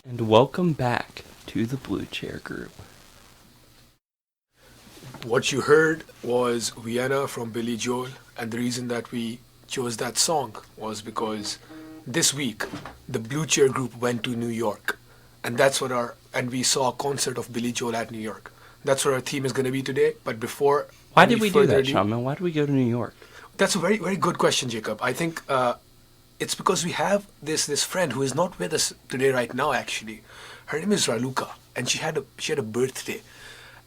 And welcome back to the Blue Chair Group. What you heard was Vienna from Billy Joel, and the reason that we chose that song was because this week the Blue Chair Group went to New York, and we saw a concert of Billy Joel at New York. That's what our theme is going to be today. But before Why did we do that, Shaman? Why did we go to New York? That's a very, very good question, Jacob. I think it's because we have this friend who is not with us today right now. Actually, her name is Raluca, and she had a birthday,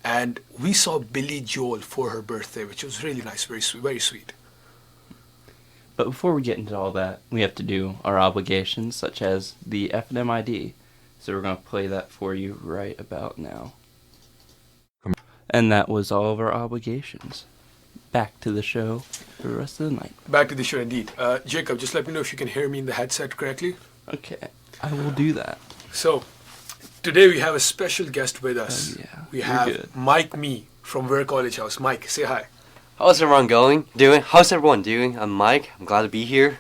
and we saw Billy Joel for her birthday, which was really nice, very sweet, very sweet. But before we get into all that, we have to do our obligations, such as the F&M ID. So we're going to play that for you right about now. And that was all of our obligations. Back to the show for the rest of the night. Back to the show indeed. Jacob, just let me know if you can hear me in the headset correctly. Okay, I will do that. So, today we have a special guest with us. Oh, yeah. We have Mike Me from Ware College House. Mike, say hi. How's everyone doing? How's everyone doing? I'm Mike. I'm glad to be here.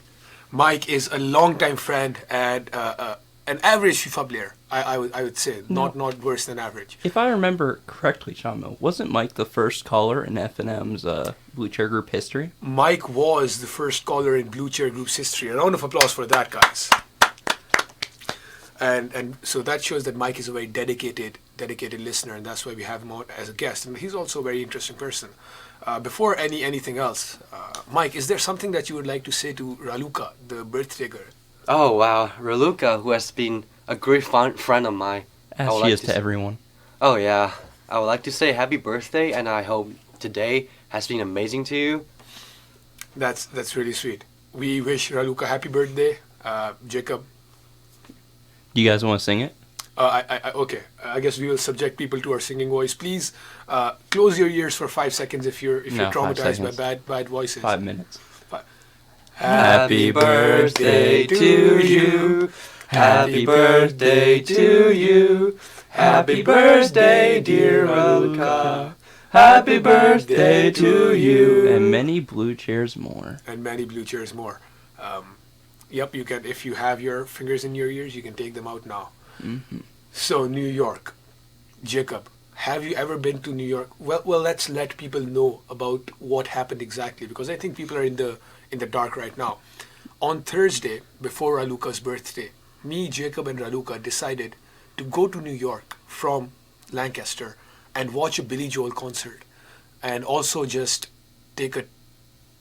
Mike is a longtime friend and an average FIFA player. I would say not worse than average. If I remember correctly, Shamo, wasn't Mike the first caller in F&M's Blue Chair Group history? Mike was the first caller in Blue Chair Group's history. A round of applause for that, guys. And so that shows that Mike is a very dedicated listener, and that's why we have him on as a guest. And he's also a very interesting person. Before anything else, Mike, is there something that you would like to say to Raluca, the birthday girl? Oh wow, Raluca, who has been a great friend of mine. As she is to everyone. Oh yeah, I would like to say happy birthday, and I hope today has been amazing to you. That's really sweet. We wish Raluca happy birthday, Jacob. Do you guys want to sing it? Okay. I guess we will subject people to our singing voice. Please close your ears for 5 seconds if you're traumatized by bad voices. 5 minutes. Happy birthday to you. Happy birthday to you. Happy birthday, dear Raluca. Happy birthday to you. And many blue chairs more. Yep, you can. If you have your fingers in your ears, you can take them out now. Mm-hmm. So, New York. Jacob, have you ever been to New York? Well, let's let people know about what happened exactly, because I think people are in the dark right now. On Thursday, before Raluca's birthday, me, Jacob, and Raluca decided to go to New York from Lancaster and watch a Billy Joel concert, and also just take a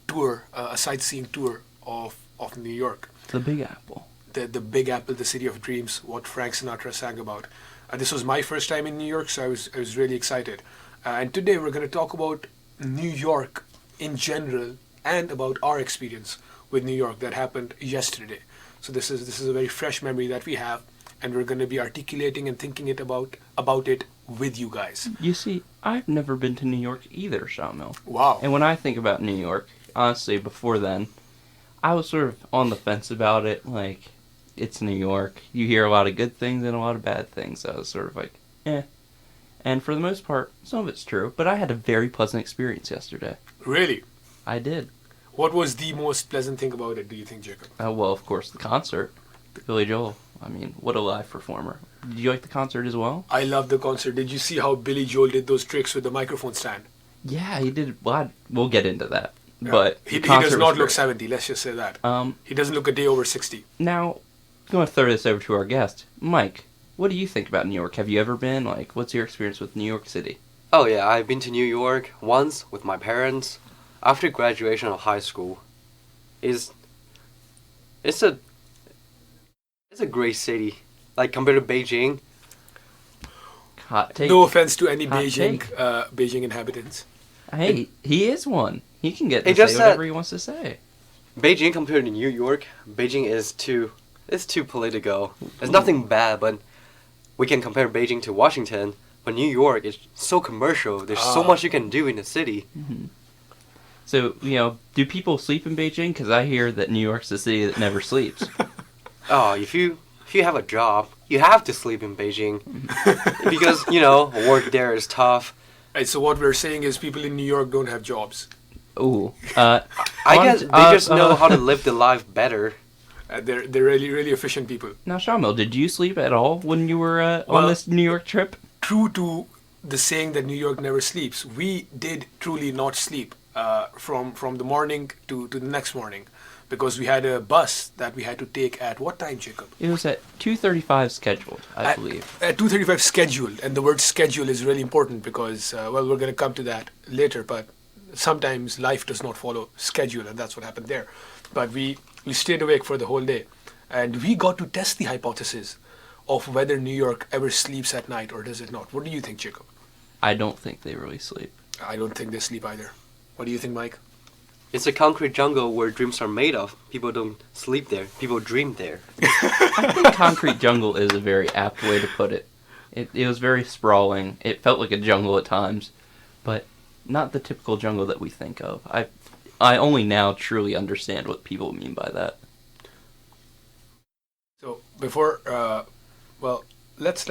tour, a sightseeing tour of New York. The Big Apple. The Big Apple, the city of dreams, what Frank Sinatra sang about. This was my first time in New York, so I was really excited. And today we're going to talk about New York in general and about our experience with New York that happened yesterday. So this is a very fresh memory that we have, and we're going to be articulating and thinking about it with you guys. You see, I've never been to New York either, Shamil. Wow. And when I think about New York, honestly, before then, I was sort of on the fence about it. Like, it's New York. You hear a lot of good things and a lot of bad things. So I was sort of like, eh. And for the most part, some of it's true. But I had a very pleasant experience yesterday. Really? I did. What was the most pleasant thing about it, do you think, Jacob? Well, of course, the concert. Billy Joel. I mean, what a live performer. Did you like the concert as well? I loved the concert. Did you see how Billy Joel did those tricks with the microphone stand? Yeah, he did. Well, we'll get into that. Yeah. But he does not look 70, let's just say that. He doesn't look a day over 60. Now, I'm going to throw this over to our guest. Mike, what do you think about New York? Have you ever been? Like, what's your experience with New York City? Oh yeah, I've been to New York once with my parents after graduation of high school. It's a great city, like compared to Beijing. Hot take. No offense to any Hot Beijing inhabitants. Hey, he is one. He can get to Hey, say whatever he wants to say. Beijing compared to New York, Beijing is too political. It's nothing bad, but we can compare Beijing to Washington. But New York is so commercial. There's so much you can do in the city. Mm-hmm. So, do people sleep in Beijing? Because I hear that New York's the city that never sleeps. Oh, if you have a job, you have to sleep in Beijing. Because, work there is tough. Right, so what we're saying is people in New York don't have jobs. Ooh. I guess they just know how to live the life better. They're really efficient people. Now, Shamil, did you sleep at all when you were on Well, this New York trip? true to the saying that New York never sleeps, we did truly not sleep from the morning to the next morning, because we had a bus that we had to take at what time, Jacob? It was at 2:35 scheduled, I believe. At 2:35 scheduled, and the word schedule is really important because well, we're going to come to that later, but sometimes life does not follow schedule, and that's what happened there. But we stayed awake for the whole day, and we got to test the hypothesis of whether New York ever sleeps at night or does it not. What do you think, Jacob? I don't think they really sleep. I don't think they sleep either. What do you think, Mike? It's a concrete jungle where dreams are made of. People don't sleep there. People dream there. I think concrete jungle is a very apt way to put it. It was very sprawling. It felt like a jungle at times, but not the typical jungle that we think of. I only now truly understand what people mean by that. So before, well, let's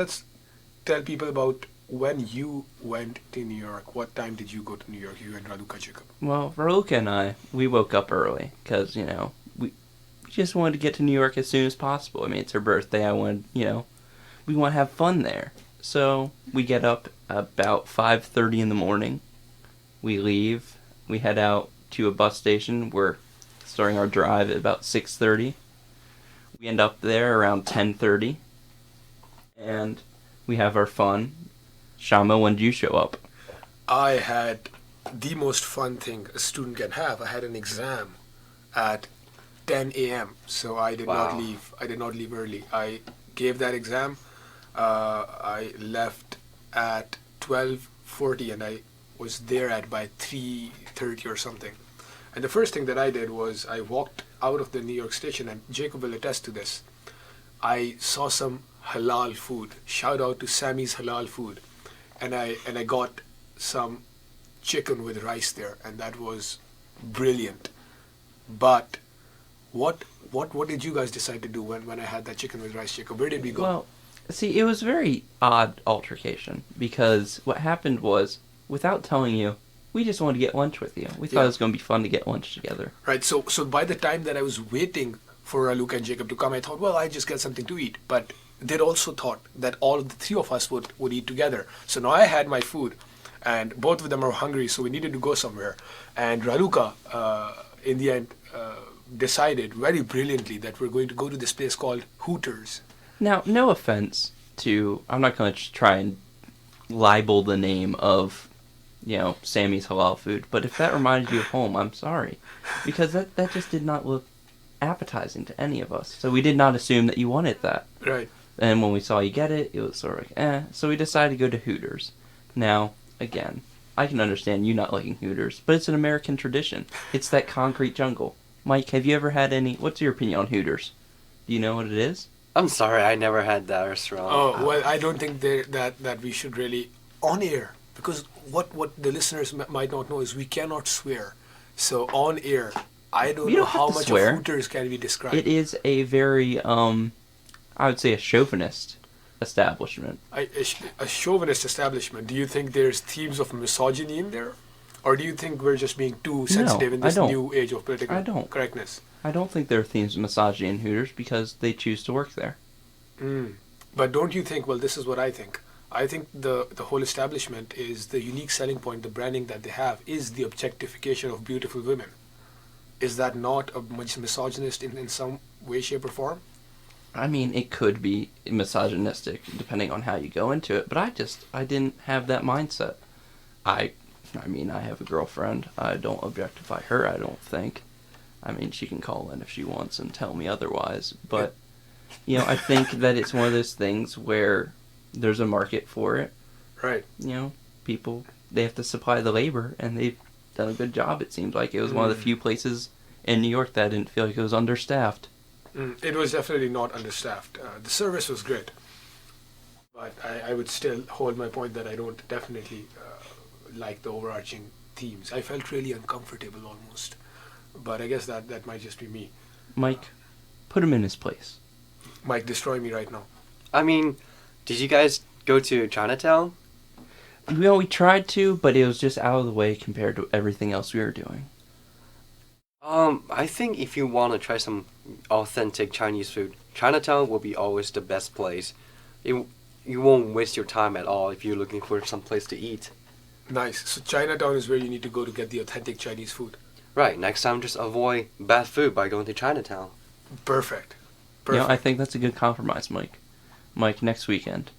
tell people about when you went to New York. What time did you go to New York? You and Raluca, Jacob. Well, Raluca and I, we woke up early because, we just wanted to get to New York as soon as possible. I mean, it's her birthday. I wanted, we want to have fun there. So we get up about 5:30 in the morning. We leave. We head out to a bus station. We're starting our drive at about 6:30. We end up there around 10:30. And we have our fun. Shama, when did you show up? I had the most fun thing a student can have. I had an exam at 10 a.m. So I did not Wow. leave. I did not leave early. I gave that exam. I left at 12:40, and I was there at by 3:30 or something. And the first thing that I did was I walked out of the New York station, and Jacob will attest to this. I saw some halal food. Shout out to Sammy's Halal Food. And I got some chicken with rice there, and that was brilliant. But what did you guys decide to do when I had that chicken with rice, Jacob? Where did we go? Well, see, it was a very odd altercation because what happened was, without telling you, we just wanted to get lunch with you. We thought Yeah. it was going to be fun to get lunch together. Right. So by the time that I was waiting for Raluca and Jacob to come, I thought, well, I just get something to eat. But they'd also thought that all of the three of us would eat together. So now I had my food, and both of them are hungry, so we needed to go somewhere. And Raluca, in the end, decided very brilliantly that we're going to go to this place called Hooters. Now, no offense to, I'm not going to try and libel the name of, Sammy's Halal Food, but if that reminded you of home, I'm sorry. Because that just did not look appetizing to any of us. So we did not assume that you wanted that. Right. And when we saw you get it, it was sort of like, eh. So we decided to go to Hooters. Now, again, I can understand you not liking Hooters, but it's an American tradition. It's that concrete jungle. Mike, have you ever had any... What's your opinion on Hooters? Do you know what it is? I'm sorry, I never had that restaurant. Oh, well, I don't think that we should really, on air, because what the listeners might not know is we cannot swear. So on air, I don't You know don't have how to much swear. of Hooters can be described. It is a very, I would say a chauvinist establishment. A chauvinist establishment. Do you think there's themes of misogyny in there? Or do you think we're just being too sensitive in I this don't. new age of political I don't. correctness? I don't think there are themes of misogyny in Hooters because they choose to work there. But don't you think, well, this is what I think. I think the whole establishment is the unique selling point, the branding that they have is the objectification of beautiful women. Is that not a misogynist in some way, shape, or form? I mean, it could be misogynistic depending on how you go into it, but I didn't have that mindset. I mean, I have a girlfriend. I don't objectify her, I don't think. I mean, she can call in if she wants and tell me otherwise, but, I think that it's one of those things where there's a market for it. Right. People, they have to supply the labor, and they've done a good job, it seems like. It was one of the few places in New York that I didn't feel like it was understaffed. It was definitely not understaffed. The service was great. But I would still hold my point that I don't definitely like the overarching themes. I felt really uncomfortable almost. But I guess that might just be me. Mike, put him in his place. Mike, destroy me right now. I mean, did you guys go to Chinatown? We tried to, but it was just out of the way compared to everything else we were doing. I think if you want to try some authentic Chinese food, Chinatown will be always the best place. You won't waste your time at all if you're looking for some place to eat. Nice. So Chinatown is where you need to go to get the authentic Chinese food. Right, next time just avoid bad food by going to Chinatown. Perfect. You know, I think that's a good compromise, Mike. Mike, next weekend,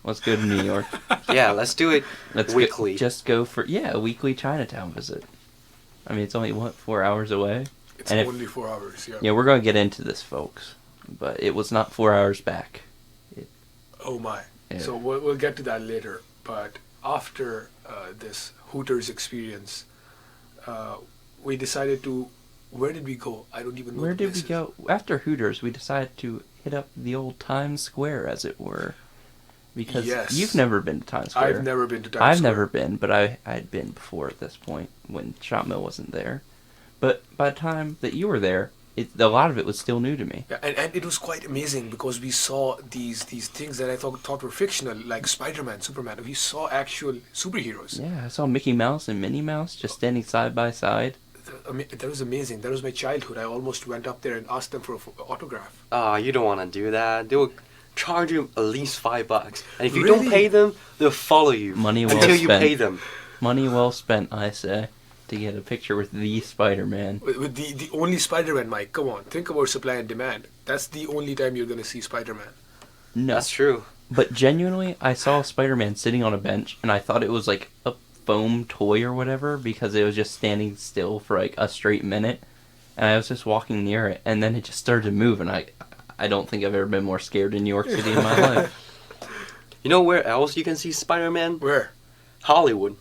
let's go to New York. Yeah, let's do it Let's weekly. just go for a weekly Chinatown visit. I mean, it's only 4 hours away. It's and only 4 hours, yeah. Yeah, we're gonna get into this, folks, but it was not 4 hours back. Oh my. Yeah. So we'll get to that later. But after this Hooters experience, we decided to. Where did we go? I don't even know. Where the did we places. go? After Hooters, we decided to hit up the old Times Square, as it were. Because Yes. you've never been to Times Square. I've never been to Times I've Square. never been, but I'd been before at this point when Shot Mill wasn't there. But by the time that you were there, a lot of it was still new to me. Yeah, and it was quite amazing because we saw these things that I thought were fictional, like Spider-Man, Superman. We saw actual superheroes. Yeah, I saw Mickey Mouse and Minnie Mouse just standing side by side. That was amazing. That was my childhood. I almost went up there and asked them for an autograph. You don't want to do that. They will charge you at least $5. And if you Really? don't pay them, they'll follow you Money well until you spent. pay them. Money well spent, I say, to get a picture with the Spider-Man. With the only Spider-Man, Mike. Come on, think about supply and demand. That's the only time you're gonna see Spider-Man. No. That's true. But genuinely, I saw Spider-Man sitting on a bench, and I thought it was like a foam toy or whatever, because it was just standing still for like a straight minute. And I was just walking near it, and then it just started to move, and I don't think I've ever been more scared in New York City in my life. You know where else you can see Spider-Man? Where? Hollywood.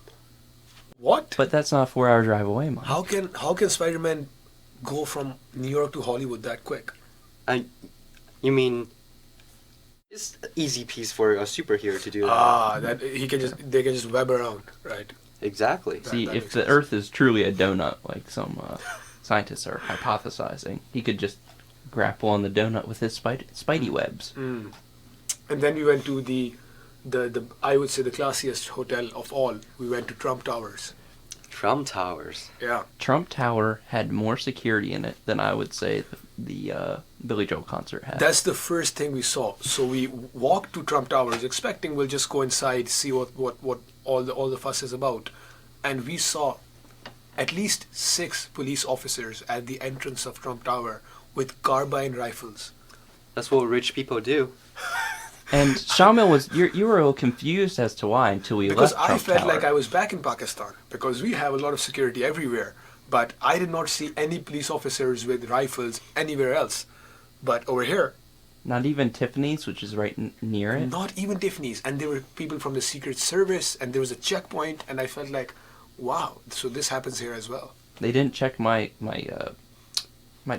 What? But that's not a 4-hour drive away, Mike. How can Spider-Man go from New York to Hollywood that quick? You mean it's an easy piece for a superhero to do that. That they can just web around, right? Exactly. See, that if makes the sense. Earth is truly a donut, like some scientists are hypothesizing, he could just grapple on the donut with his spidey webs. Mm. And then we went to the I would say the classiest hotel of all. We went to Trump Towers. Trump Towers. Yeah. Trump Tower had more security in it than I would say the Billy Joel concert had. That's the first thing we saw. So we walked to Trump Towers expecting we'll just go inside, see what all the fuss is about. And we saw at least 6 police officers at the entrance of Trump Tower with carbine rifles. That's what rich people do. And Shamil you were a little confused as to why until we Because left Trump I felt Tower. like I was back in Pakistan because we have a lot of security everywhere. But I did not see any police officers with rifles anywhere else. But over here, Not even Tiffany's, which is right near it. not even Tiffany's. And there were people from the Secret Service and there was a checkpoint. And I felt like, wow, so this happens here as well. They didn't check my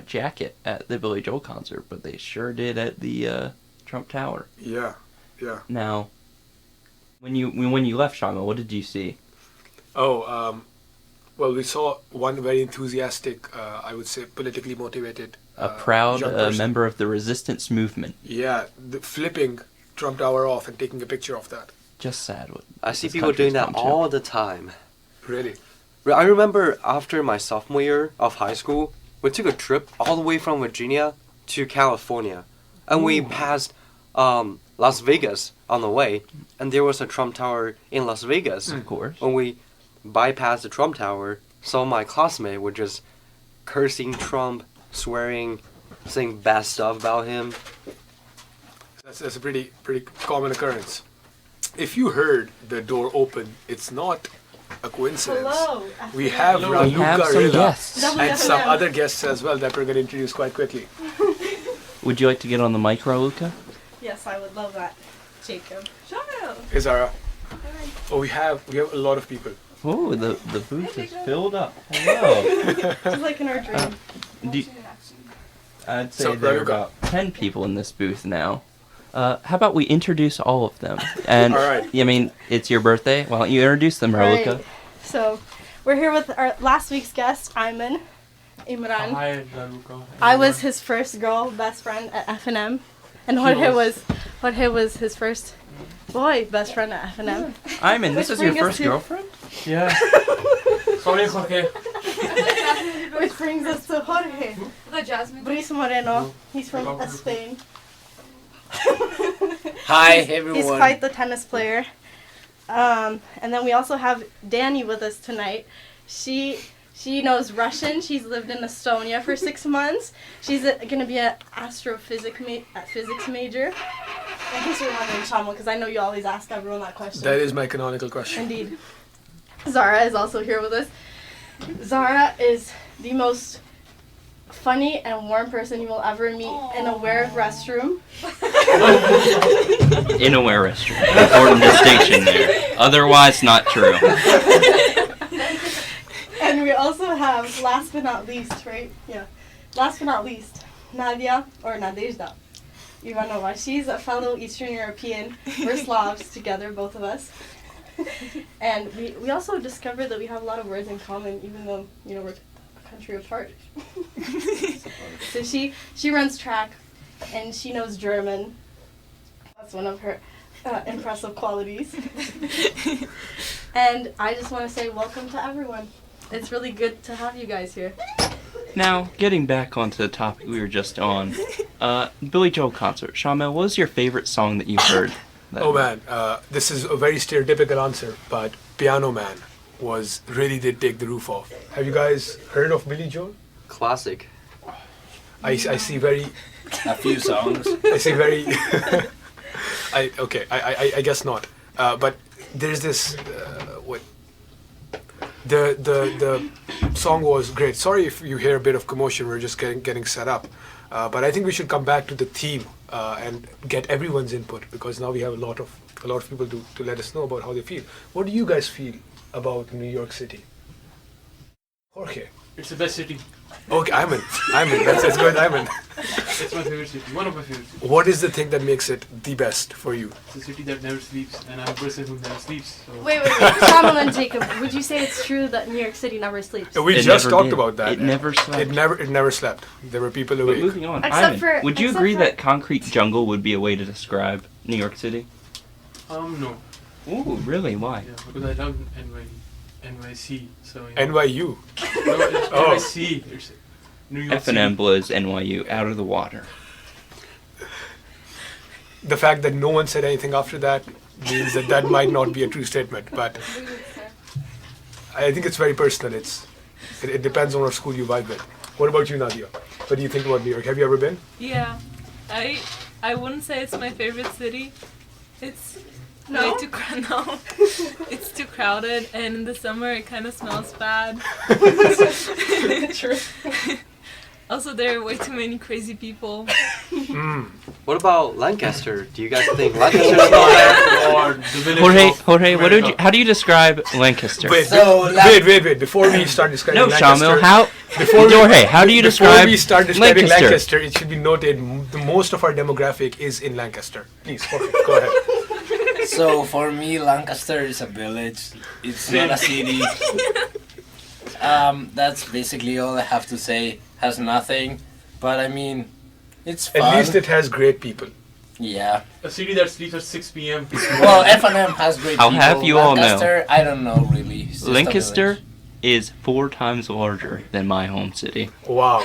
jacket at the Billy Joel concert, but they sure did at the Trump Tower. Yeah, yeah. Now, when you left Shamil, what did you see? Well, we saw one very enthusiastic, I would say politically motivated. A proud young person. member of the resistance movement. Yeah, flipping Trump Tower off and taking a picture of that. Just sad. What I see this people doing country's that come to. all the time. Really? I remember after my sophomore year of high school, we took a trip all the way from Virginia to California. And we passed Las Vegas on the way. And there was a Trump Tower in Las Vegas. Of course. When we bypassed the Trump Tower, some of my classmates were just cursing Trump, swearing, saying bad stuff about him. That's a pretty common occurrence. If you heard the door open, it's not a coincidence. Hello. We have Hello. We have Raluca some Rela guests. and some other guests as well that we're going to introduce quite quickly. Would you like to get on the mic, Raluca? Yes, I would love that, Jacob. Shut up. Hey Zara. Oh, we have a lot of people. Oh, the booth is filled up. Hello. Just like in our dream. I'd say So, there are Raluca. about 10 people in this booth now. How about we introduce all of them? And All right. I mean, it's your birthday. Why don't you introduce them, Raluca? Right. So, we're here with our last week's guest, Imran. Hi, Raluca. I was his first girl best friend at F&M, and Jorge was his first boy best friend at F&M. Iman, this is your bring us first to- girlfriend? Yeah. Sorry, Jorge. Which brings us to Jorge. The Jasmine. Brice Moreno. He's from Spain. Hi, He's everyone. quite the tennis player. And then we also have Danny with us tonight. She knows Russian. She's lived in Estonia for 6 months. She's going to be an physics major. In case you're wondering, Shamo, because I know you always ask everyone that question. That is my canonical question. Indeed. Zara is also here with us. Zara is the most funny and warm person you will ever meet in a wear restroom. In a wear restroom. Important distinction there. Otherwise, not true. And we also have, last but not least, right? Yeah. Last but not least, Nadia, or Nadezhda Ivanova. She's a fellow Eastern European. We're Slavs together, both of us. And we also discovered that we have a lot of words in common, even though, we're a country apart. So she runs track, and she knows German. That's one of her impressive qualities. And I just want to say welcome to everyone. It's really good to have you guys here. Now, getting back onto the topic we were just on, Billy Joel concert. Shamil, what was your favorite song that you heard? Oh man, this is a very stereotypical answer, but Piano Man did take the roof off. Have you guys heard of Billy Joel? Classic. I see very... A few songs. I see very... I guess not. But there's this... The song was great. Sorry if you hear a bit of commotion. We're just getting set up. But I think we should come back to the theme and get everyone's input, because now we have a lot of people to let us know about how they feel. What do you guys feel about New York City? Jorge. It's the best city. Okay, I'm in. That's good. I'm in. It's my favorite city. One of my favorite cities. What is the thing that makes it the best for you? It's a city that never sleeps, and I'm a person who never sleeps. So. Wait. Shamo and Jacob, would you say it's true that New York City never sleeps? We It just never talked did. about that. It never slept. It never slept. There were people But awake. moving on, Except would you except agree for- that concrete jungle would be a way to describe New York City? No. Ooh, really? Why? Yeah, because I love NYC. So. NYU. No, it's Oh. NYC. It's New York F&M City. blows NYU out of the water. The fact that no one said anything after that means that might not be a true statement. But I think it's very personal. It depends on what school you vibe with. What about you, Nadia? What do you think about New York? Have you ever been? Yeah, I wouldn't say it's my favorite city. It's No? way too no. It's too crowded, and in the summer it kind of smells bad. True. Also, there are way too many crazy people. What about Lancaster? Do you guys think Lancaster is not there? Or the village Jorge, of what America. how do you describe Lancaster? Wait, So, wait. Before we start describing No, Lancaster, Shamil, Jorge, how do you before describe we start describing Lancaster? Lancaster, it should be noted the most of our demographic is in Lancaster. Please, Jorge, go ahead. So for me, Lancaster is a village. It's not a city. That's basically all I have to say. Has nothing, but I mean, it's fun. At least it has great people. Yeah. A city that sleeps at 6 p.m. Well, F&M has great I'll people. have you all know. Lancaster, I don't know really. It's just a Lancaster village. is 4 times larger than my home city. Wow.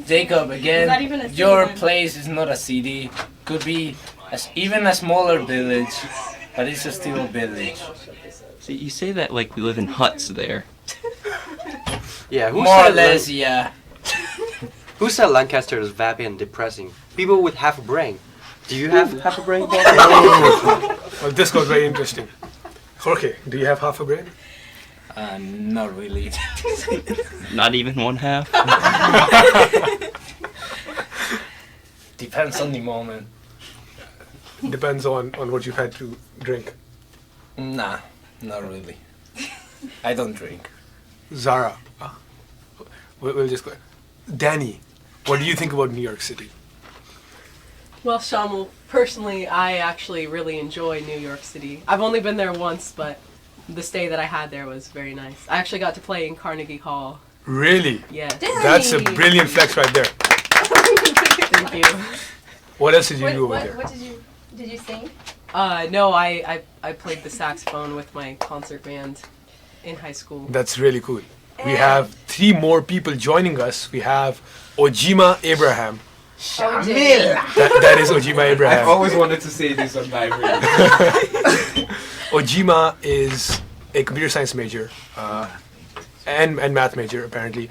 Jacob, Is again, that even a city your then? place is not a city. Could be even a smaller village, but it's still a village. See, you say that like we live in huts there. Yeah, who More or said less, yeah. Who said Lancaster is vapid and depressing? People with half a brain. Do you have half a brain? Paul? Well, this got very interesting. Jorge, do you have half a brain? Not really. Not even one half. Depends on the moment. Depends on what you've had to drink. Nah, not really. I don't drink. Zara. We'll just go. Danny, what do you think about New York City? Well, Shamil, personally, I actually really enjoy New York City. I've only been there once, but the stay that I had there was very nice. I actually got to play in Carnegie Hall. Really? Yeah. That's a brilliant flex right there. Thank you. What else did you do over What there? did you sing? No, I played the saxophone with my concert band in high school. That's really cool. We have 3 more people joining us. We have Ojima Abraham. OJ. That is Ojima Abraham. I've always wanted to say this on live radio. Ojima is a computer science major and math major apparently,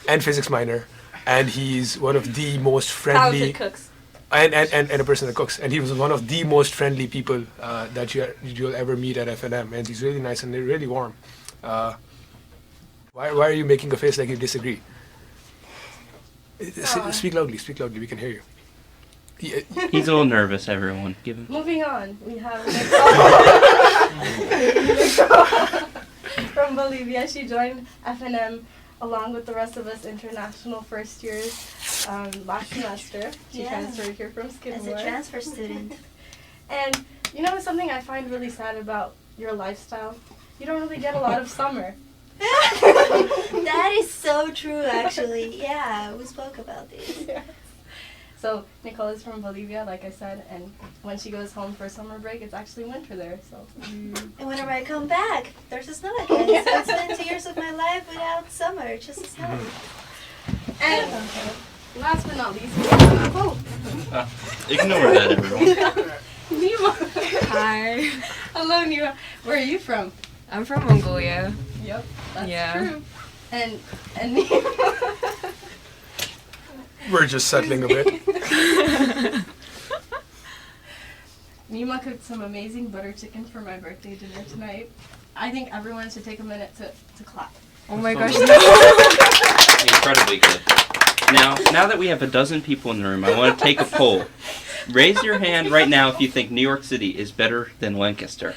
and physics minor, and he's one of the most friendly Talented cooks. and a person that cooks, and he was one of the most friendly people that you'll ever meet at FNM, and he's really nice and really warm. Why are you making a face like you disagree? Speak loudly. Speak loudly. We can hear you. He's a little nervous, everyone. Give him. Moving on, we have from Bolivia. She joined FNM along with the rest of us international first years last semester. She transferred here from Skidmore. As a transfer student. And you know something I find really sad about your lifestyle? You don't really get a lot of summer. That is so true, actually. Yeah, we spoke about this. Yeah. So Nicole is from Bolivia, like I said, and when she goes home for summer break, it's actually winter there. So. And whenever I come back, there's a snow again. So it's been 2 years of my life without summer, just snow. And last but not least, we have Nicole. Ignore that, everyone. Nima. Hi. Hello, Nima. Where are you from? I'm from Mongolia. Yep, that's Yeah. true. And Nima. We're just settling a bit. Nima cooked some amazing butter chicken for my birthday dinner tonight. I think everyone should take a minute to clap. Oh my gosh, Incredibly good. Now that we have a dozen people in the room, I want to take a poll. Raise your hand right now if you think New York City is better than Lancaster.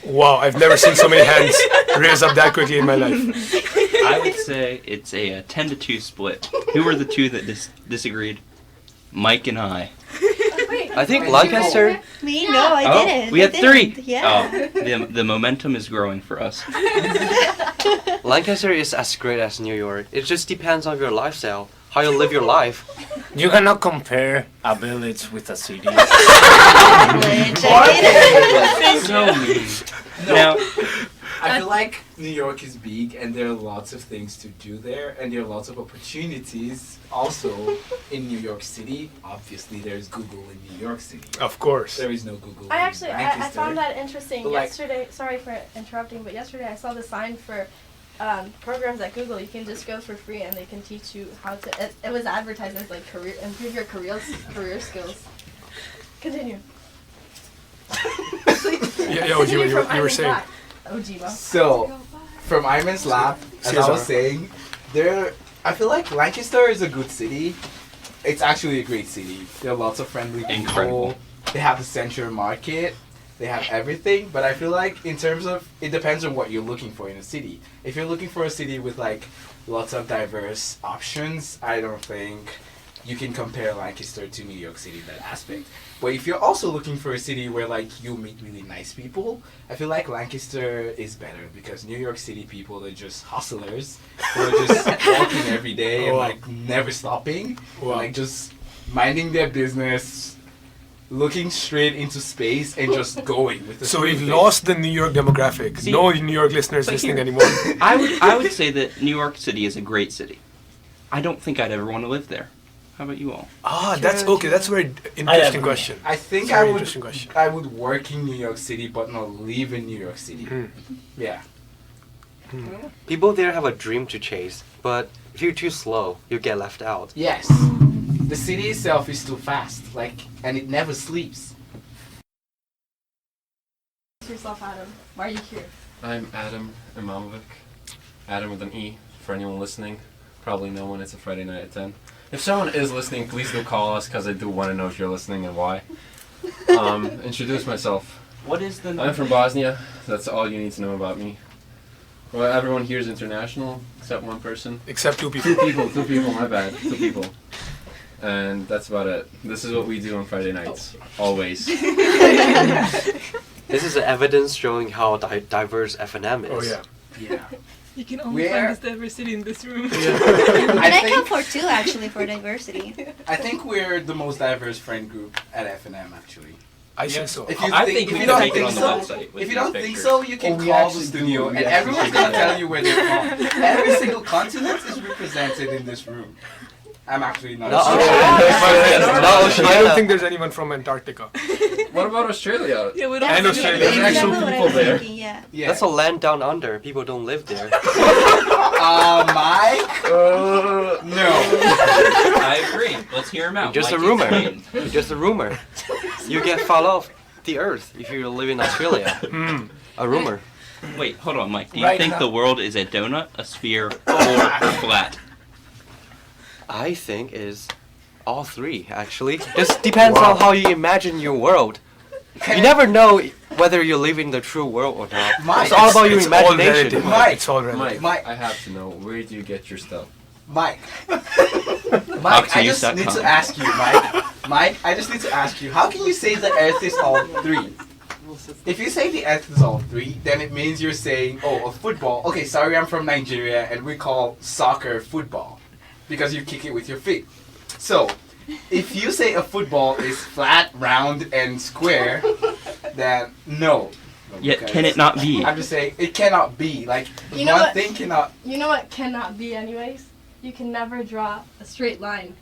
Wow, I've never seen so many hands raised up that quickly in my life. I would say it's a 10-2 split. Who were the two that disagreed? Mike and I. I think Lancaster. Me? No, I didn't. We had 3. Yeah. Oh, the momentum is growing for us. Lancaster is as great as New York. It just depends on your lifestyle, how you live your life. You cannot compare a village with a city. So mean. Now, I feel like New York is big and there are lots of things to do there and there are lots of opportunities also in New York City. Obviously there's Google in New York City. Of course. There is no Google I in actually, I Lancaster. found that interesting. But, like- Yesterday, sorry for interrupting, but yesterday I saw the sign for programs at Google. You can just go for free and they can teach you how to, it was advertised as like improve your career skills. Continue. Yeah, Ojima, you were saying. Ojima. So, from Iman's Lab, as I was CSR. saying, I feel like Lancaster is a good city. It's actually a great city. There are lots of friendly people. Incredible. They have the central market. They have everything. But I feel like in terms of, it depends on what you're looking for in a city. If you're looking for a city with like lots of diverse options, I don't think you can compare Lancaster to New York City in that aspect. But if you're also looking for a city where like you meet really nice people, I feel like Lancaster is better because New York City people are just hustlers who are just walking every day and Wow. like never stopping, Wow. like just minding their business, looking straight into space and just going with the So straight we've face. lost the New York demographic. See- No New York listeners But listening here- anymore. I would say that New York City is a great city. I don't think I'd ever want to live there. How about you all? That's okay. That's a very interesting agree. question. I think Very I interesting question. would work in New York City but not live in New York City. Hmm. Yeah. People there have a dream to chase, but if you're too slow, you get left out. Yes. The city itself is too fast, and it never sleeps. Introduce yourself, Adam. Why are you here? I'm Adam Imamovic. Adam with an E, for anyone listening. Probably no one, it's a Friday night at 10. If someone is listening, please do call us, because I do want to know if you're listening and why. Introduce myself. What is the I'm from Bosnia. That's all you need to know about me. Well, everyone here is international, except one person. Except 2 people. Two people, my bad. 2 people. And that's about it. This is what we do on Friday nights. Always. This is evidence showing how diverse FNM is. Oh yeah. Yeah. You can only Where- find this diversity in this room. And I I come think for 2 actually for diversity. I think we're the most diverse friend group at FNM actually. I think so. If you I think, think if we you can don't make it think on the so, website with if you these don't think pictures. so, you can we call the actually studio, do. and We everyone's actually gonna do. tell you where they're from. Every single continent is represented in this room. I'm actually not No, sure. I don't think there's anyone from Antarctica. What about Australia? Yeah, we don't And have Australia. There's That's actual what people I'm there. thinking, yeah. Yeah. That's a land down under. People don't live there. Mike? No. I agree. Let's hear him out. Just a Mike, rumor. explain. Just a rumor. You get fall off the earth if you live in Australia. A rumor. Wait, hold on, Mike. Do you Right think now- the world is a donut, a sphere, or flat? I think is all three actually. Just depends on how you imagine your world. You never know whether you live in the true world or not. Mike, It's all about your It's all imagination. relative. Mike. It's all relative. Mike, Mike. I have to know, where do you get your stuff? Mike. Mike, I just need to Oxyuse.com. ask you, Mike. Mike, I just need to ask you, how can you say the earth is all three? If you say the earth is all three, then it means you're saying, oh, a football. Okay, sorry, I'm from Nigeria, and we call soccer football because you kick it with your feet. So, if you say a football is flat, round, and square, then no. Yet Because can it not be? I'm just saying, it cannot be. Like, You know one what? thing cannot. You know what cannot be anyways? You can never draw a straight line.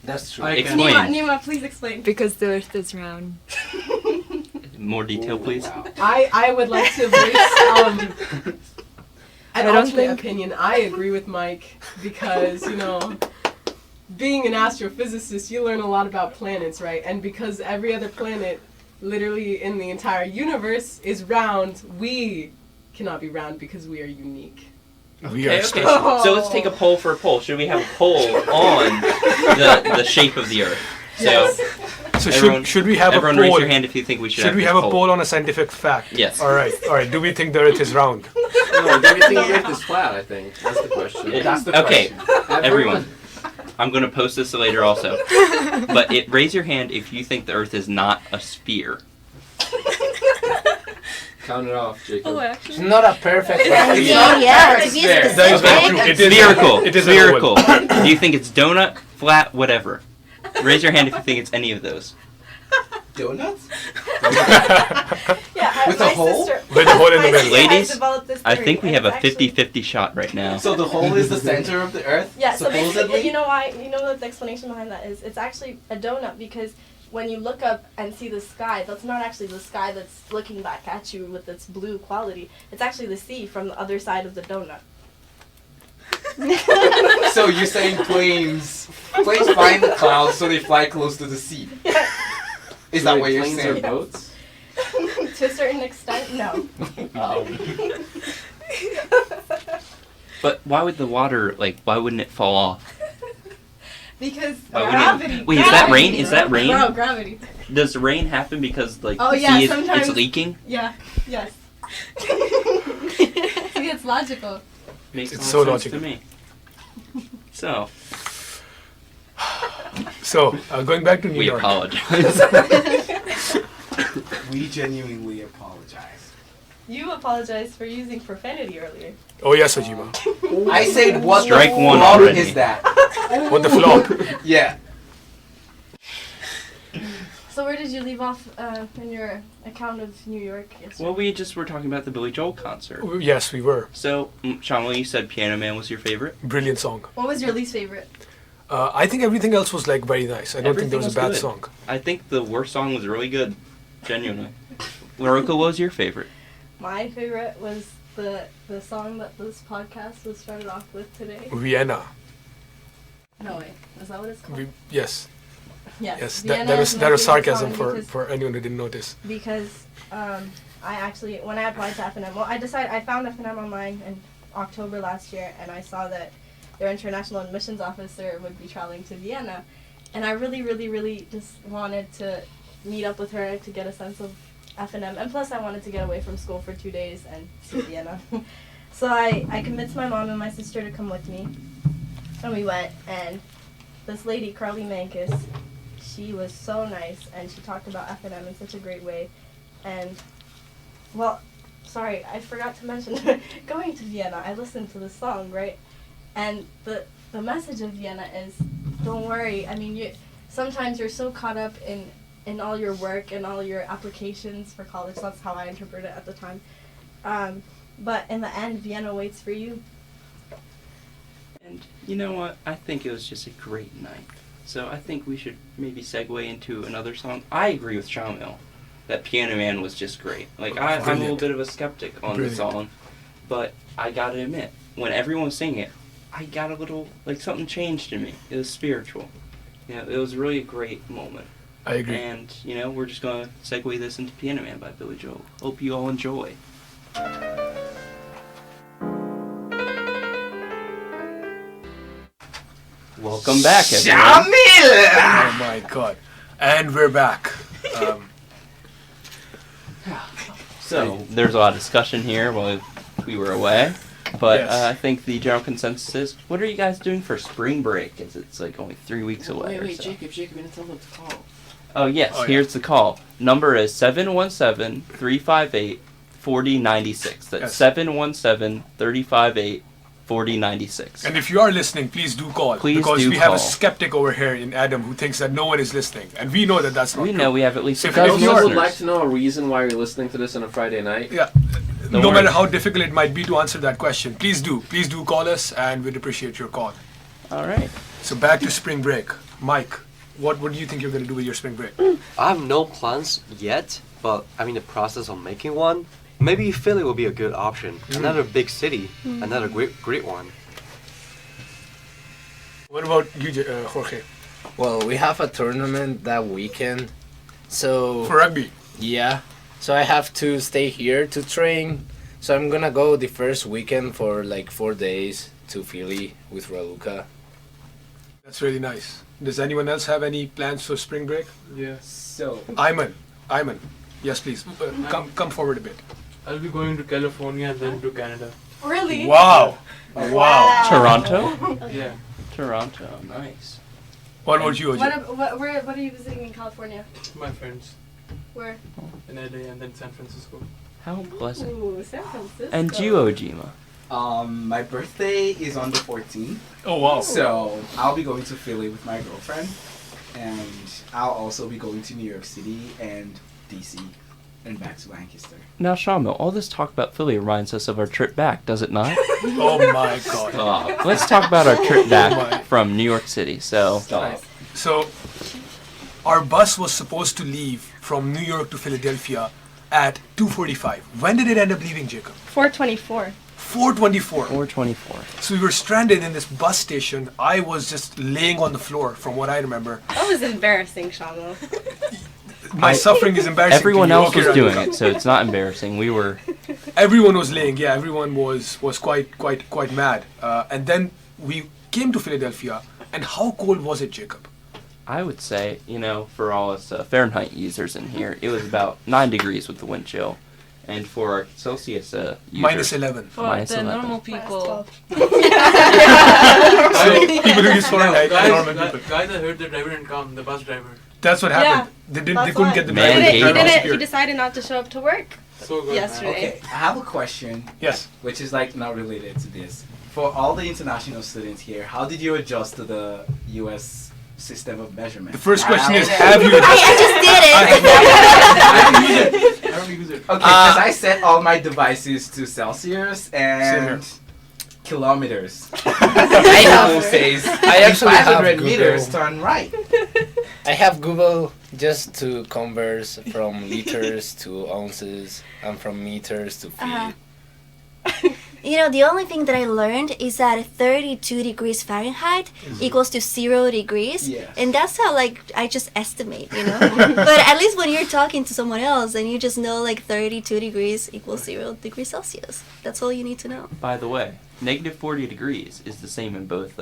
That's true. Explain. Nima, please explain. Because the earth is round. More detail, please. Wow. I would like to voice an don't alternate think- opinion. I agree with Mike because, you know, being an astrophysicist, you learn a lot about planets, right? And because every other planet, literally in the entire universe, is round, we cannot be round because we are unique. We Okay, are okay. special. So let's take a poll for a poll. Should we have a poll on the shape of the Earth? So Yes. So everyone- should we have a everyone poll? raise your hand if you think we should. Should we this have a poll on a scientific fact? Yes. All right. Do we think the Earth is round? No, do you think the earth is flat, I think? That's the question. That's the Okay, question. everyone. I'm gonna post this later also. But raise your hand if you think the Earth is not a sphere. Count it off, Jacob. Oh, It's actually. not a perfect. Yeah, It's yeah, not yeah, perfect to be sphere. That is very true. specific. It is Spherical. It is Spherical. Do you think it's donut, flat, whatever? Raise your hand if you think it's any of those. Donuts? Yeah, With my a hole? sister. With a hole in the my middle. sister Ladies, has developed this I theory, think we and have a it's actually- 50-50 shot right now. So the hole is the center of the Earth? Yeah, so basically, supposedly? you know why? You know what the explanation behind that is? It's actually a donut because when you look up and see the sky, that's not actually the sky that's looking back at you with its blue quality. It's actually the sea from the other side of the donut. So you're saying planes fly in the clouds so they fly close to the sea. Is that what you're Planes saying? or boats? To a certain extent, no. But why would the water, why wouldn't it fall off? Because Why wouldn't it- gravity. Wait, is that rain? Is that rain? Bro, gravity. Does rain happen because, Oh, the yeah, sea is sometimes- it's leaking? Yeah, yes. See, it's logical. Makes It's all so sense logical. to me. So, So going back to New we York. apologize. We genuinely apologize. You apologized for using profanity earlier. Oh yes, Ojima. I said, what Strike the one flop already. is that? What the flop? Yeah. So where did you leave off in your account of New York yesterday? Well, we just were talking about the Billy Joel concert. Yes, we were. So, Shamali, you said Piano Man was your favorite? Brilliant song. What was your least favorite? I think everything else was very nice. I don't think there was a bad Everything song. I think the worst song was really good. Genuinely. Raluca, what was your favorite? My favorite was the song that this podcast was started off with today. Vienna. No wait, is that what it's called? Yes. Yes. That Vienna was is my that was favorite sarcasm song for anyone who didn't notice. because I actually when I applied to FNM, well I found FNM online in October last year, and I saw that their international admissions officer would be traveling to Vienna, and I really just wanted to meet up with her to get a sense of FNM, and plus I wanted to get away from school for 2 days and see Vienna. So I convinced my mom and my sister to come with me, and we went, and this lady, Carly Mankis, she was so nice, and she talked about FNM in such a great way, and, well, sorry, I forgot to mention, going to Vienna, I listened to the song, right, and the message of Vienna is, don't worry, I mean, sometimes you're so caught up in in all your work and all your applications for college. That's how I interpreted it at the time. But in the end, Vienna waits for you. And you know what? I think it was just a great night. So I think we should maybe segue into another song. I agree with Shamil that Piano Man was just great. Like, I'm a little bit of a skeptic on the song, but I gotta admit, when everyone was singing it, I got a little, like, something changed in me. It was spiritual. You know, it was really a great moment. I agree. And, you know, we're just gonna segue this into Piano Man by Billy Joel. Hope you all enjoy. Welcome back, everyone. Oh my god. And we're back. So, there's a lot of discussion here while we were away. But Yes. I think the general consensus is, what are you guys doing for spring break? As it's like only 3 weeks away or so. Jacob, you didn't tell them to call. Oh, yes, Oh, yeah. here's the call. Number is 717-358-4096. That's Yes. 717-358-4096. And if you are listening, please do call. Please because do we have a call. skeptic over here in Adam who thinks that no one is listening. And we know that that's not We true. know we have at least So a if dozen you are- I would listeners. like to know a reason why you're listening to this on a Friday night. Yeah. Don't No worry. matter how difficult it might be to answer that question, please do call us, and we'd appreciate your call. All right. So back to spring break. Mike, what do you think you're going to do with your spring break? I have no plans yet, but I'm in the process of making one. Maybe Philly will be a good option. Another big city, another great one. What about you, Jorge? Well, we have a tournament that weekend, so For rugby? yeah. So I have to stay here to train. So I'm gonna go the first weekend for like 4 days to Philly with Raluca. That's really nice. Does anyone else have any plans for spring break? Yes. So, Ayman. Yes, please. Come forward a bit. I'll be going to California and then to Canada. Really? Wow. Toronto? Yeah. Toronto, nice. What about you, Oji? What are you visiting in California? My friends Where? in LA and then San Francisco. How pleasant. Ooh, San Francisco. And you, Ojima? My birthday is on the 14th, Oh, wow. so I'll be going to Philly with my girlfriend, and I'll also be going to New York City and DC, and back to Lancaster. Now, Shamo, all this talk about Philly reminds us of our trip back, does it not? Oh, my God. Let's talk about our trip my. back from New York City. So, So, our bus was supposed to leave from New York to Philadelphia at 2:45. When did it end up leaving, Jacob? 424. 4:24. 424. So we were stranded in this bus station. I was just laying on the floor, from what I remember. That was embarrassing, Shamo. My suffering is embarrassing. Everyone to you. else Okay, was Raluca. doing it, so it's not embarrassing. We were. Everyone was laying. Yeah, everyone was quite mad. And then we came to Philadelphia. And how cold was it, Jacob? I would say, you know, for all us Fahrenheit users in here, it was about 9 degrees with the wind chill. And for our Celsius users, Minus 11. For Minus the 11. normal people. So people who use Fahrenheit are normal Guys, people. I heard the driver didn't come, the bus driver. That's what happened. They That's couldn't why. get the Man, driver. he The driver didn't- He disappeared. decided not to show up to work So good. yesterday. Okay, I have a question, Yes. which is like not related to this. For all the international students here, how did you adjust to the U.S. system of measurement? The first question is, Okay, have you? I just did it. I don't use it. because I set all my devices to Celsius and Same kilometers. I have. Says I actually have 500 Google. meters turn right. I have Google just to converse from liters to ounces and from meters to feet. Uh-huh. You know, the only thing that I learned is that 32 degrees Fahrenheit equals to 0 degrees. Yes. And that's how, like, I just estimate, you know? But at least when you're talking to someone else and you just know, like, 32 degrees equals 0 degrees Celsius. That's all you need to know. By the way, negative 40 degrees is the same in both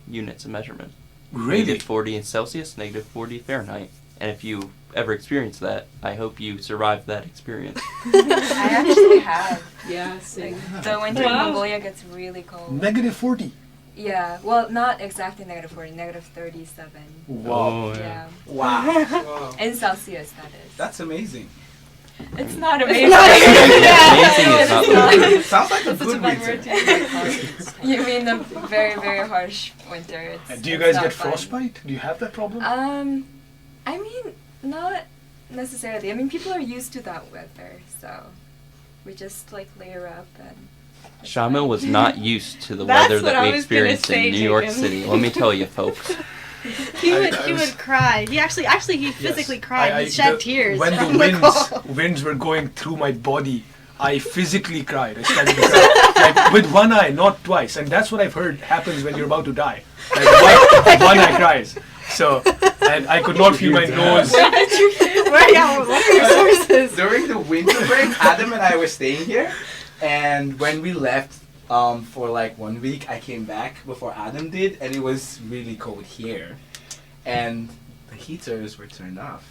units of measurement. Really? Negative 40 in Celsius, negative 40 Fahrenheit. And if you ever experience that, I hope you survived that experience. I actually have. Yeah, same. Like, the winter in Mongolia gets really cold. Negative 40. Yeah, well, not exactly negative 40, negative 37. Wow. Oh, Yeah. Wow. Wow. In Celsius, that is. That's amazing. It's not amazing. Amazing is not the word. Sounds like a That's good a bad word winter. You mean the very, very harsh winter. And do you it's guys not get fun. frostbite? Do you have that problem? I mean, Not necessarily. I mean, people are used to that weather, so we just like layer up and. it's Shamil fine. was not used to the That's weather what that I we was gonna experienced say, in New York Jacob. City. Let me tell you, folks. He I would was- cry. He actually physically cried. He shed tears. When on the call. winds were going through my body, I physically cried. I started to cry. Like with one eye, not twice. And that's what I've heard happens when you're about to die. Like one eye cries. So, and I could not feel my nose. Where what are your sources? During the winter break, Adam and I were staying here, and when we left for like 1 week, I came back before Adam did, and it was really cold here, and the heaters were turned off.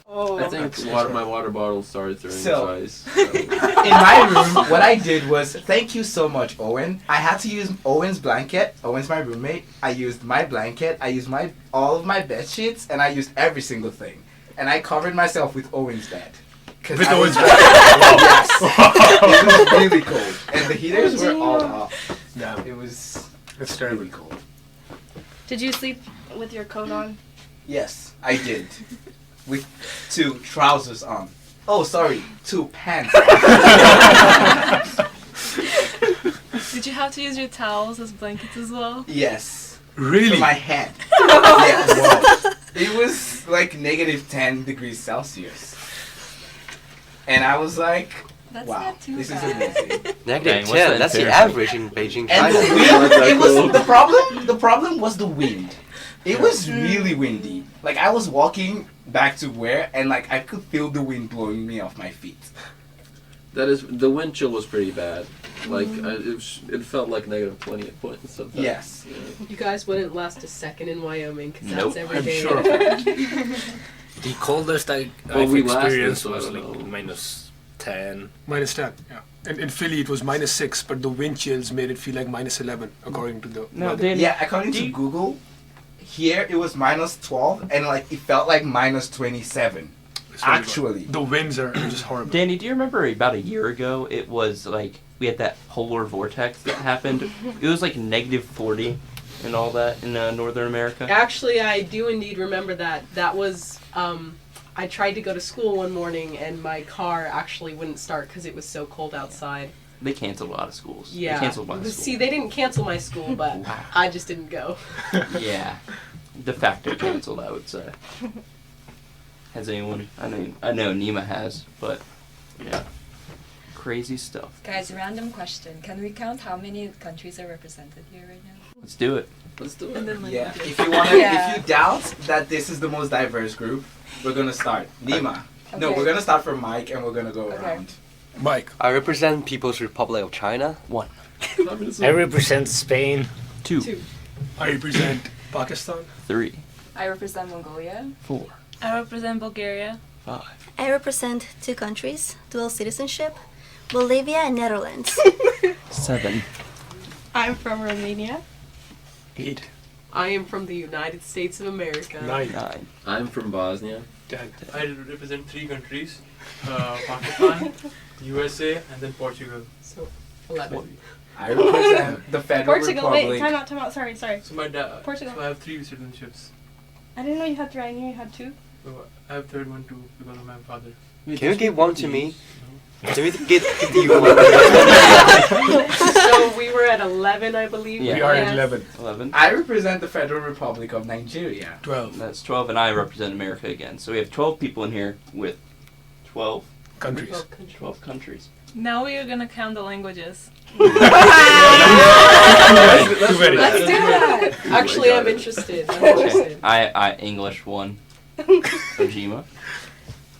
Oh. I think my water bottle started throwing So- ice. In my room, what I did was, thank you so much, Owen. I had to use Owen's blanket. Owen's my roommate. I used my blanket. I used all of my bed sheets, and I used every single thing. And I covered myself with Owen's bed. With I Owen's was- bed? Yes. It was really cold, and the heaters were all off. Damn, It was that's terrible. really cold. Did you sleep with your coat on? Yes, I did. With 2 trousers on. Oh, sorry, 2 pants on. Did you have to use your towels as blankets as well? Yes. Really? For my head. Yes. It was like negative 10 degrees Celsius. And I was like, That's wow, not too this is bad. amazing. Negative what's that 10. That's the embarrassing? average in Beijing, And the China. wind, it was the problem was the wind. It was really windy. Like I was walking back to where, and like I could feel the wind blowing me off my feet. That is, the wind chill was pretty bad. Like it felt like negative 20 at points. Sometimes. Yes. Yeah. You guys wouldn't last a second in Wyoming because Nope. that's every I'm day. sure of The coldest Well, I've we lasted, experienced so I was don't like know. minus 10. Minus 10, yeah. And in Philly it was minus 6, but the wind chills made it feel like minus 11, according to the No, weather. Danny, Yeah, according do to you- Google, here it was minus 12, and like it felt like minus 27. It's very Actually. bad. The winds are just horrible. Danny, do you remember about a year ago? It was like we had that polar vortex that happened. It was like negative 40 and all that in Northern America. Actually, I do indeed remember that. That was, I tried to go to school one morning and my car actually wouldn't start because it was so cold outside. They canceled a lot of schools. Yeah. They canceled my school. See, they didn't cancel my school, but Wow. I just didn't go. Yeah, de facto canceled, I would say. Has anyone? I know Nima has, but yeah, crazy stuff. Guys, random question. Can we count how many countries are represented here right now? Let's do it. Let's do And it. then Yeah. languages. If you wanna, Yeah. if you doubt that this is the most diverse group, we're gonna start. Nima. No, Okay. we're gonna start from Mike, and we're gonna go Okay. around. Mike, I represent People's Republic of China. 1, I represent Spain. 2, Two. I represent Pakistan. 3, I represent Mongolia. 4, I represent Bulgaria. 5. I represent 2 countries, dual citizenship, Bolivia and Netherlands. 7. I'm from Romania. 8, I am from the United States of America. 9, 9. I'm from Bosnia. 10. I represent 3 countries: Pakistan, USA, and then Portugal. So, 11. I represent the Federal Portugal. Republic. Wait, time out. Sorry. So my dad. Portugal. So I have 3 citizenships. I didn't know you had 3. I knew you had 2. So I have third one too because of my father. Can you give one to me? Can we get you So we were at 11, I believe. Yeah. We are Yes. at 11. 11. I represent the Federal Republic of Nigeria. 12 That's 12, and I represent America again. So we have 12 people in here with 12 countries. 12 countries. 12 countries. Now we are gonna count the languages. Too many. Let's do that. Actually, I'm interested. I'm interested. I English 1. Ojima.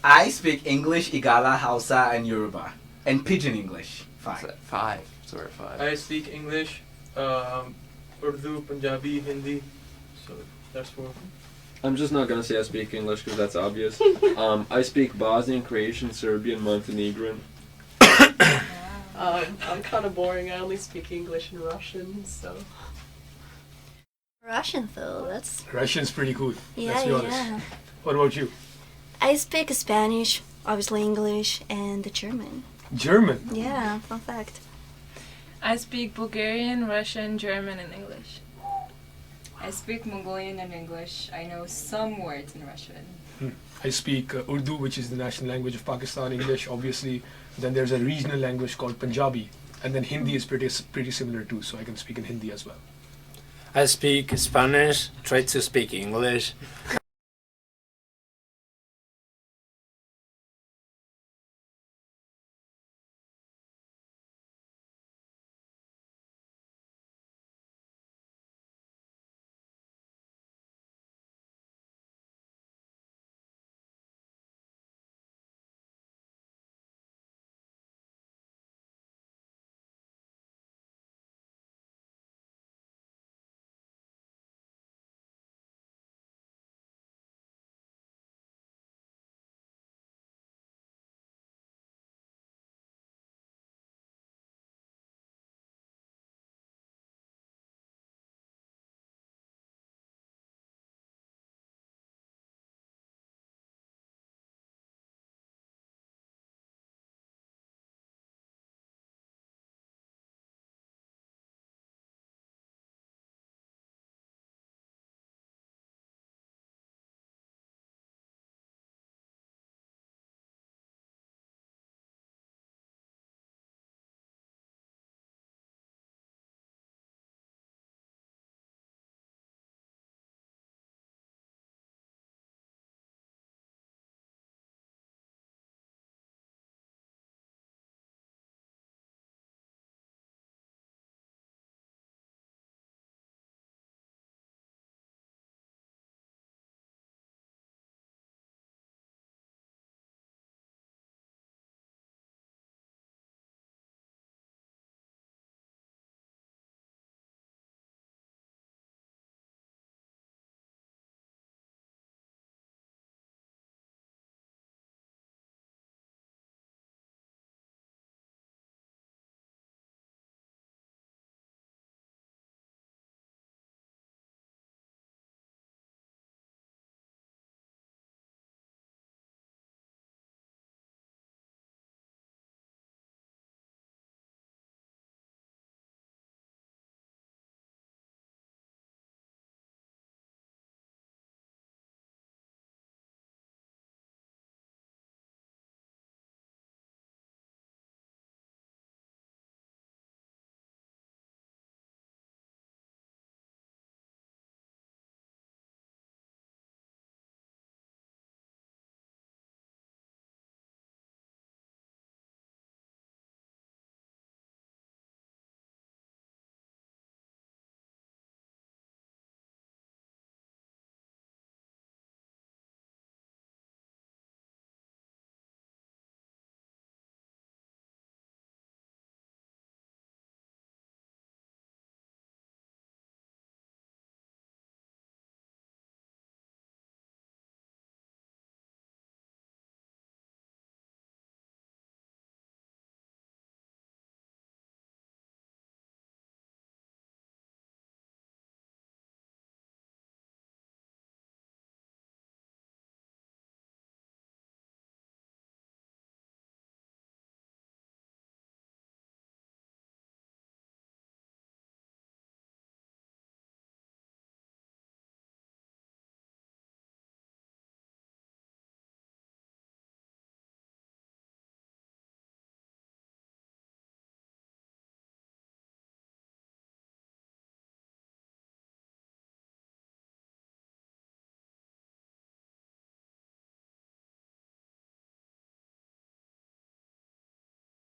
I speak English, Igala, Hausa, and Yoruba. And Pidgin English. What's 5. that? 5. So we're at 5. I speak English, Urdu, Punjabi, Hindi. So that's 4. I'm just not gonna say I speak English because that's obvious. I speak Bosnian, Croatian, Serbian, Montenegrin. I'm kind of boring. I only speak English and Russian, so. Russian though, that's Russian's pretty cool. yeah, Let's be honest. yeah. What about you? I speak Spanish, obviously English, and German. German. Yeah, fun fact. I speak Bulgarian, Russian, German, and English. I speak Mongolian and English. I know some words in Russian. I speak Urdu, which is the national language of Pakistan, English, obviously. Then there's a regional language called Punjabi. And then Hindi is pretty similar too, so I can speak in Hindi as well. I speak Spanish, try to speak English.